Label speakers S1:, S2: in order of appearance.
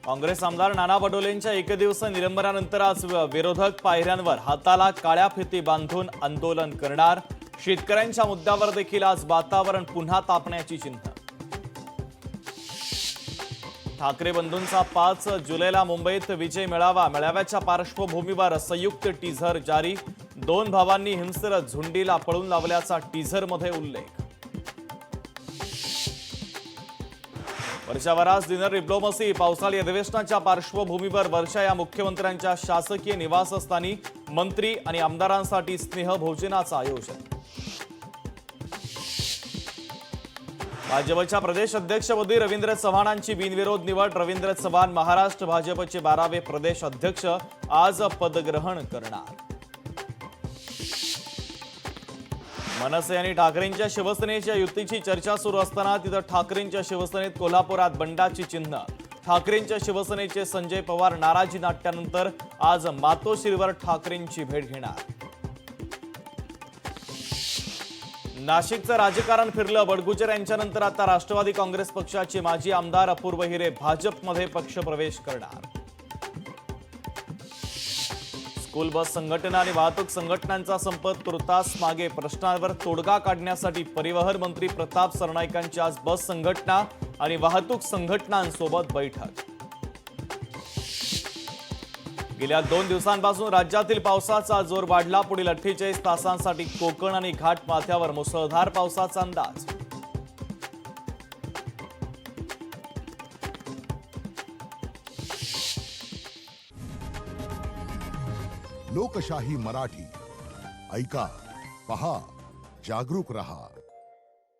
S1: काँग्रेस आमदार नाना पटोलेंच्या एकदिवसीय निलंबनानंतर आज विरोधक पायऱ्यांवर हाताला काळ्या फिती बांधून आंदोलन करणार। शेतकऱ्यांच्या मुद्द्यावर देखील आज वातावरण पुन्हा तापण्याची चिन्ह। ठाकरे बंधूंचा 5 जुलैला मुंबईत विजय मेळावा। मेळाव्याच्या पार्श्वभूमीवर संयुक्त टीझर जारी। 2 भावांनी हिंसर झुंडीला पळून लावल्याचा टीझरमध्ये उल्लेख। वर्षावर आज डिनर डिप्लोमसी। पावसाळी अधिवेशनाच्या पार्श्वभूमीवर वर्षा या मुख्यमंत्र्यांच्या शासकीय निवासस्थानी मंत्री आणि आमदारांसाठी स्नेहभोजनाचं आयोजन। भाजपच्या प्रदेश अध्यक्षपदी रवींद्र चव्हाणांची बिनविरोध निवड। रवींद्र चव्हाण महाराष्ट्र भाजपचे 12वे प्रदेश अध्यक्ष आज पदग्रहण करणार। मनसे आणि ठाकरेंच्या शिवसेनेच्या युतीची चर्चा सुरू असताना तिथं ठाकरेंच्या शिवसेनेत कोल्हापुरात बंडाची चिन्ह। ठाकरेंच्या शिवसेनेचे संजय पवार नाराजी नाट्यानंतर आज मातोश्रीवर ठाकरेंची भेट घेणार। नाशिकचं राजकारण फिरलं। बडगुजर यांच्यानंतर आता राष्ट्रवादी काँग्रेस पक्षाचे माजी आमदार अपूर्व हिरे भाजपमध्ये पक्षप्रवेश करणार। स्कूल बस संघटना आणि वाहतूक संघटनांचा संप तुर्तास मागे। प्रश्नांवर तोडगा काढण्यासाठी परिवहन मंत्री प्रताप सरनाईकांची आज बस संघटना आणि वाहतूक संघटनांसोबत बैठक। गेल्या 2 दिवसांपासून राज्यातील पावसाचा जोर वाढला। पुढील 48 तासांसाठी कोकण आणि घाटमाथ्यावर मुसळधार पावसाचा अंदाज।
S2: लोकशाही मराठी ऐका, पहा, जागरूक रहा।